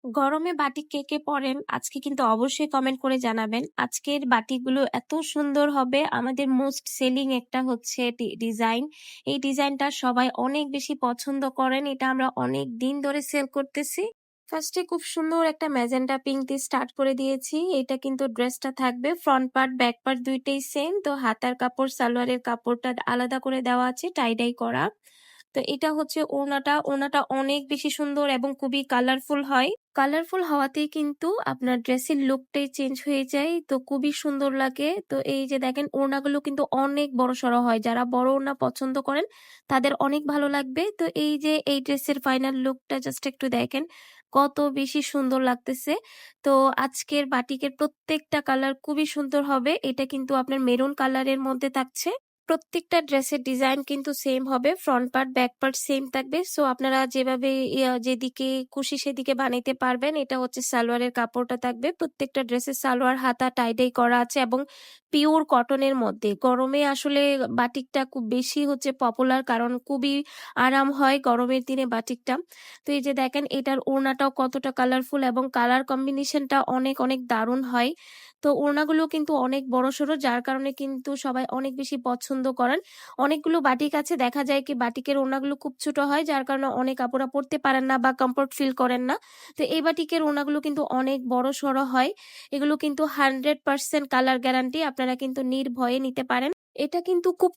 গরমে বাটিক কে, কে পরেন? আজকে কিন্তু অবশ্যই কমেন্ট করে জানাবেন। আজকের বাটিকগুলো এত সুন্দর হবে, আমাদের মোস্ট সেলিং একটা হচ্ছে ডিজাইন। এই ডিজাইনটা সবাই অনেক বেশি পছন্দ করেন। এটা আমরা অনেক দিন ধরে সেল করতেছি। ফার্স্টে খুব সুন্দর একটা ম্যাজেন্টা পিঙ্ক দিয়ে স্টার্ট করে দিয়েছি। এটা কিন্তু ড্রেসটা থাকবে ফ্রন্ট পার্ট ব্যাক পার্ট দুইটাই সেম। তো হাতার কাপড় সালোয়ারের কাপড়টা আলাদা করে দেওয়া আছে, টাই ডাই করা। তো এটা হচ্ছে ওড়নাটা অনেক বেশি সুন্দর এবং খুবই কালারফুল হয়। কালারফুল হওয়াতেই কিন্তু আপনার ড্রেসের লুকটাই চেঞ্জ হয়ে যায়, তো খুবই সুন্দর লাগে। তো এই যে দেখেন ওড়নাগুলো কিন্তু অনেক বড়সড় হয়, যারা বড় ওড়না পছন্দ করেন তাদের অনেক ভালো লাগবে। তো এই যে এই ড্রেসের ফাইনাল লুকটা জাস্ট একটু দেখেন কত বেশি সুন্দর লাগতেছে। তো আজকের বাটিকের প্রত্যেকটা কালার খুবই সুন্দর হবে। এটা কিন্তু আপনার মেরুন কালারের মধ্যে থাকছে। প্রত্যেকটা ড্রেসের ডিজাইন কিন্তু সেম হবে, front part back part same থাকবে। সো আপনারা যেভাবে যেদিকে খুশি সেদিকে বানাইতে পারবেন। এটা হচ্ছে সালোয়ারের কাপড়টা থাকবে, প্রত্যেকটা ড্রেসের সালোয়ার হাতা টাইডাই করা আছে এবং পিওর কটনের মধ্যে। গরমে আসলে বাটিকটা খুব বেশি হচ্ছে পপুলার, কারণ খুবই আরাম হয় গরমের দিনে বাটিকটা। তো এই যে দেখেন এটার ওড়নাটাও কতটা কালারফুল এবং কালার কম্বিনেশনটা অনেক অনেক দারুণ হয়। তো ওড়নাগুলো কিন্তু অনেক বড়সড়, যার কারণে কিন্তু সবাই অনেক বেশি পছন্দ করেন। অনেকগুলো বাটিক আছে, দেখা যায় কি বাটিকের ওড়নাগুলো খুব ছোট হয়, যার কারণে অনেক আপুরা পড়তে পারেন না বা কমফোর্ট ফিল করেন না। তো এই বাটিকের ওড়নাগুলো কিন্তু অনেক বড়সড় হয়। এগুলো কিন্তু 100% কালার গ্যারান্টি, আপনারা কিন্তু নির্ভয়ে নিতে পারেন। এটা কিন্তু খুব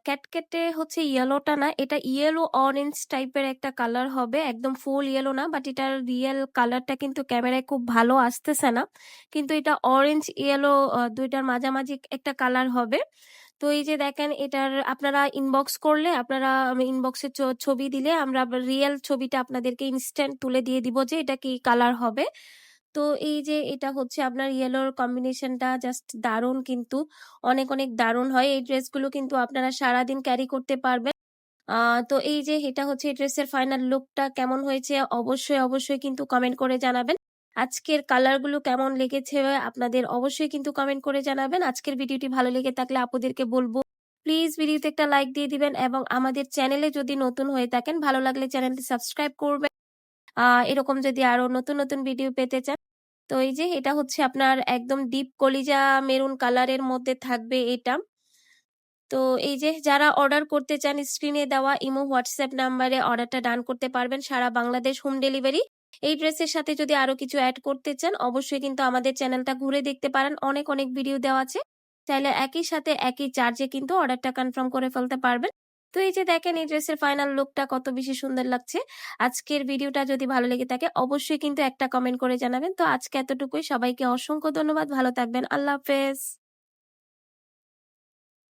ক্যাটকেটে হচ্ছে ইয়েলোটা না, এটা ইয়েলো অরেঞ্জ টাইপের একটা কালার হবে, একদম ফুল ইয়েলো না। বাট এটার রিয়েল কালারটা কিন্তু ক্যামেরায় খুব ভালো আসতেছে না, কিন্তু এটা অরেঞ্জ ইয়েলো দুইটার মাঝামাঝি একটা কালার হবে। তো এই যে দেখেন এটার আপনারা ইনবক্স করলে, আপনারা ইনবক্সে ছবি দিলে আমরা রিয়েল ছবিটা আপনাদেরকে ইনস্ট্যান্ট তুলে দিয়ে দিব যে এটা কি কালার হবে। তো এই যে এটা হচ্ছে আপনার ইয়েলোর কম্বিনেশনটা জাস্ট দারুণ, কিন্তু অনেক অনেক দারুণ হয়। এই ড্রেসগুলো কিন্তু আপনারা সারাদিন ক্যারি করতে পারবেন। তো এই যে এটা হচ্ছে এই ড্রেসের ফাইনাল লুকটা কেমন হয়েছে অবশ্যই অবশ্যই কিন্তু কমেন্ট করে জানাবেন। আজকের কালারগুলো কেমন লেগেছে আপনাদের অবশ্যই কিন্তু কমেন্ট করে জানাবেন। আজকের ভিডিওটি ভালো লেগে থাকলে আপুদেরকে বলবো প্লিজ ভিডিওতে একটা লাইক দিয়ে দিবেন এবং আমাদের চ্যানেলে যদি নতুন হয়ে থাকেন ভালো লাগলে চ্যানেলটি সাবস্ক্রাইব করবেন। এরকম যদি আরো নতুন নতুন ভিডিও পেতে চান। তো এই যে এটা হচ্ছে আপনার একদম ডিপ কলিজা মেরুন কালারের মধ্যে থাকবে এটা। তো এই যে যারা অর্ডার করতে চান স্ক্রিনে দেওয়া ইমো হোয়াটসঅ্যাপ নাম্বারে অর্ডারটা ডান করতে পারবেন, সারা বাংলাদেশ হোম ডেলিভারি। এই ড্রেসের সাথে যদি আরো কিছু অ্যাড করতে চান অবশ্যই কিন্তু আমাদের চ্যানেলটা ঘুরে দেখতে পারেন, অনেক অনেক ভিডিও দেওয়া আছে। চাইলে একই সাথে একই চার্জে কিন্তু অর্ডারটা কনফার্ম করে ফেলতে পারবেন। তো এই যে দেখেন এই ড্রেসের ফাইনাল লুকটা কত বেশি সুন্দর লাগছে। আজকের ভিডিওটা যদি ভালো লেগে থাকে অবশ্যই কিন্তু একটা কমেন্ট করে জানাবেন। তো আজকে এতটুকুই, সবাইকে অসংখ্য ধন্যবাদ, ভালো থাকবেন, আল্লাহ হাফেজ।